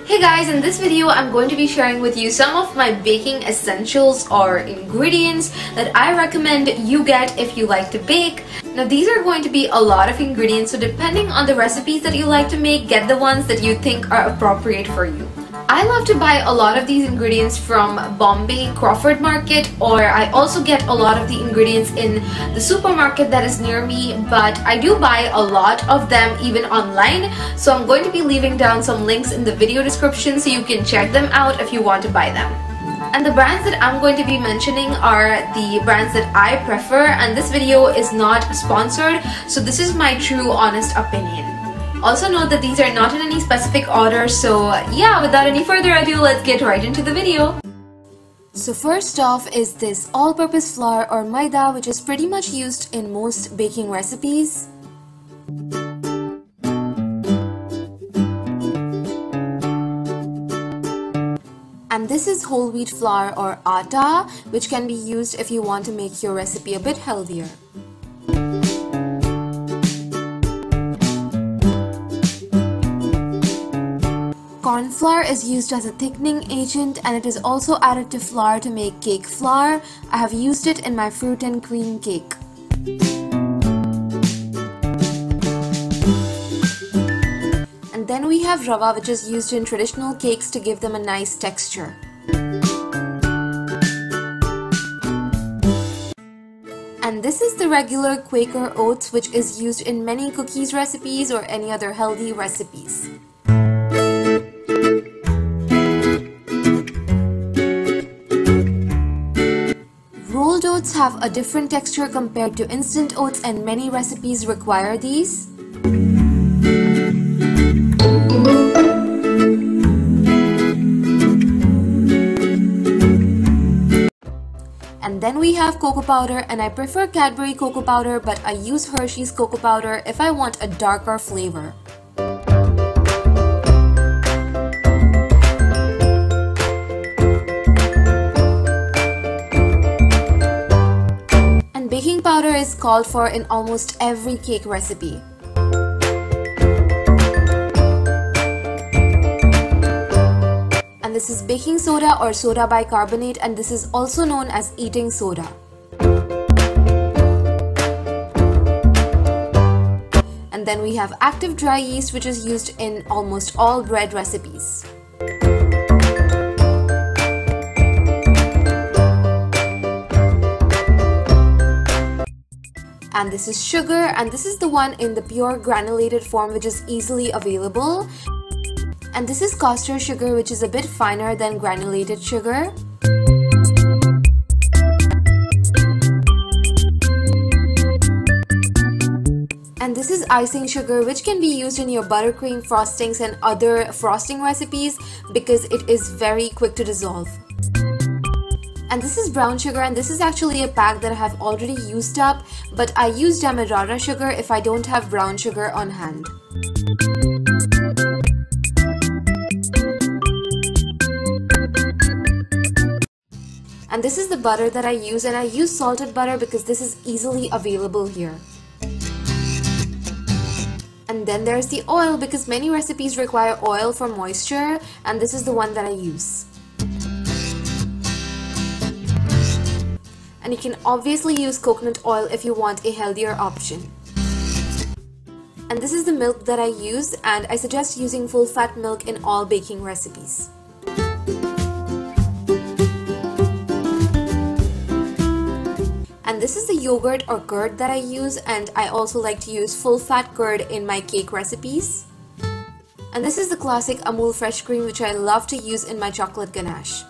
Hey guys, in this video I'm going to be sharing with you some of my baking essentials or ingredients that I recommend you get if you like to bake. Now these are going to be a lot of ingredients, so depending on the recipes that you like to make, get the ones that you think are appropriate for you. I love to buy a lot of these ingredients from Bombay Crawford Market, or I also get a lot of the ingredients in the supermarket that is near me, but I do buy a lot of them even online, so I'm going to be leaving down some links in the video description so you can check them out if you want to buy them. And the brands that I'm going to be mentioning are the brands that I prefer, and this video is not sponsored, so this is my true honest opinion. Also note that these are not in any specific order, so yeah, without any further ado, let's get right into the video. So first off is this all-purpose flour or maida, which is pretty much used in most baking recipes. And this is whole wheat flour or atta, which can be used if you want to make your recipe a bit healthier. Corn flour is used as a thickening agent, and it is also added to flour to make cake flour. I have used it in my fruit and cream cake. And then we have rava, which is used in traditional cakes to give them a nice texture. And this is the regular Quaker oats, which is used in many cookies recipes or any other healthy recipes. Rolled oats have a different texture compared to instant oats, and many recipes require these. And then we have cocoa powder, and I prefer Cadbury cocoa powder, but I use Hershey's cocoa powder if I want a darker flavor. Baking powder is called for in almost every cake recipe. And this is baking soda or soda bicarbonate, and this is also known as eating soda. And then we have active dry yeast, which is used in almost all bread recipes. And this is sugar, and this is the one in the pure granulated form, which is easily available. And this is caster sugar, which is a bit finer than granulated sugar. And this is icing sugar, which can be used in your buttercream frostings and other frosting recipes because it is very quick to dissolve. And this is brown sugar, and this is actually a pack that I have already used up, but I use demerara sugar if I don't have brown sugar on hand. And this is the butter that I use, and I use salted butter because this is easily available here. And then there's the oil, because many recipes require oil for moisture, and this is the one that I use. And you can obviously use coconut oil if you want a healthier option. And this is the milk that I use, and I suggest using full fat milk in all baking recipes. And this is the yogurt or curd that I use, and I also like to use full fat curd in my cake recipes. And this is the classic Amul fresh cream, which I love to use in my chocolate ganache.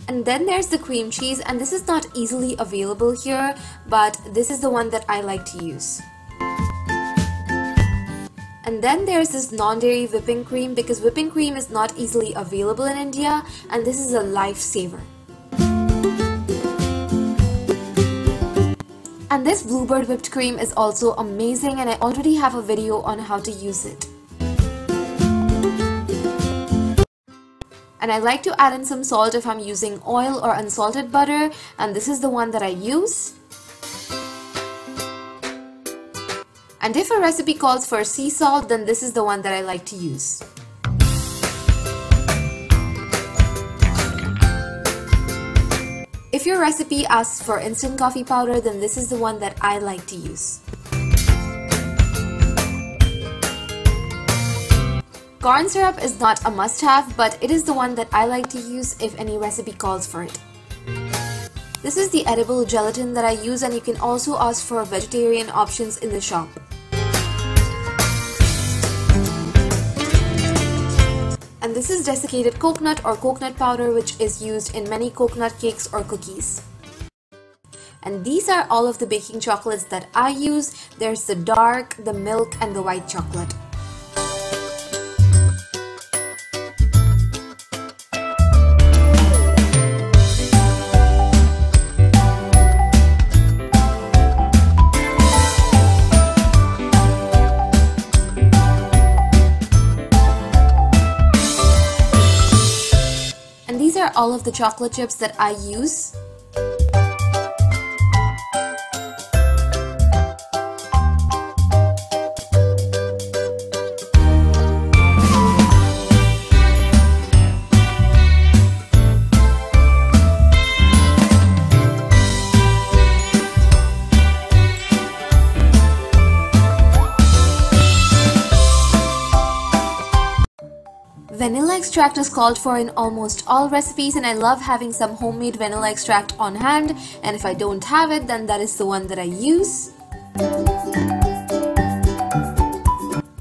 And then there's the cream cheese, and this is not easily available here, but this is the one that I like to use. And then there's this non-dairy whipping cream, because whipping cream is not easily available in India, and this is a lifesaver. And this bluebird whipped cream is also amazing, and I already have a video on how to use it. And I like to add in some salt if I'm using oil or unsalted butter, and this is the one that I use. And if a recipe calls for sea salt, then this is the one that I like to use. If your recipe asks for instant coffee powder, then this is the one that I like to use. Corn syrup is not a must-have, but it is the one that I like to use if any recipe calls for it. This is the edible gelatin that I use, and you can also ask for vegetarian options in the shop. And this is desiccated coconut or coconut powder, which is used in many coconut cakes or cookies. And these are all of the baking chocolates that I use. There's the dark, the milk, and the white chocolate. These are all of the chocolate chips that I use. Vanilla extract is called for in almost all recipes, and I love having some homemade vanilla extract on hand, and if I don't have it, then that is the one that I use.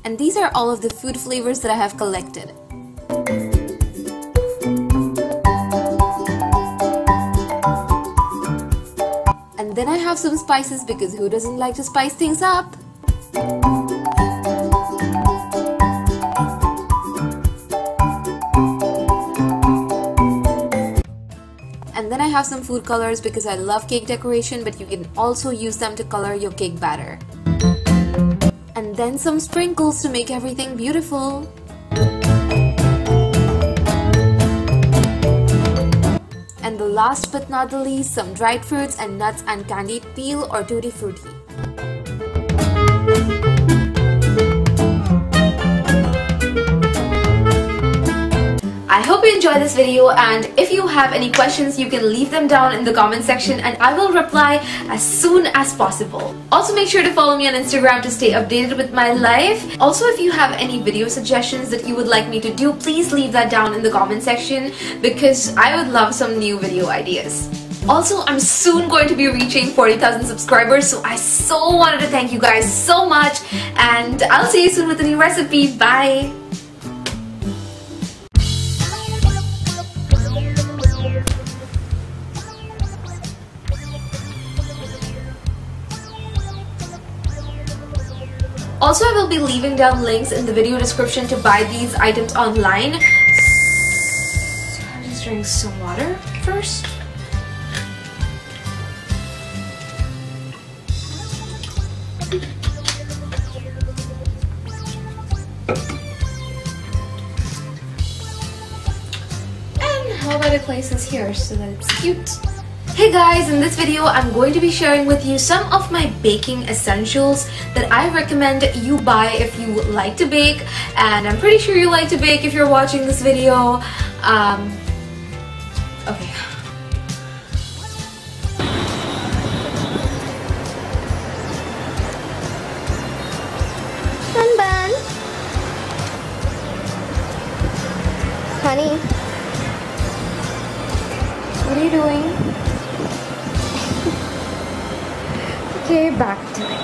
And these are all of the food flavors that I have collected. And then I have some spices, because who doesn't like to spice things up? And then I have some food colors because I love cake decoration, but you can also use them to color your cake batter. And then some sprinkles to make everything beautiful. And the last but not the least, some dried fruits and nuts and candied peel or tutti frutti. I hope you enjoyed this video, and if you have any questions, you can leave them down in the comment section and I will reply as soon as possible. Also, make sure to follow me on Instagram to stay updated with my life. Also, if you have any video suggestions that you would like me to do, please leave that down in the comment section because I would love some new video ideas. Also, I'm soon going to be reaching 40,000 subscribers, so I so wanted to thank you guys so much, and I'll see you soon with a new recipe. Bye! Also, I will be leaving down links in the video description to buy these items online. So I'll just drink some water first. And how about I place this here so that it's cute? Hey guys, in this video I'm going to be sharing with you some of my baking essentials that I recommend you buy if you like to bake, and I'm pretty sure you like to bake if you're watching this video. Okay. Sunburn. Honey. What are you doing? Okay, back to it.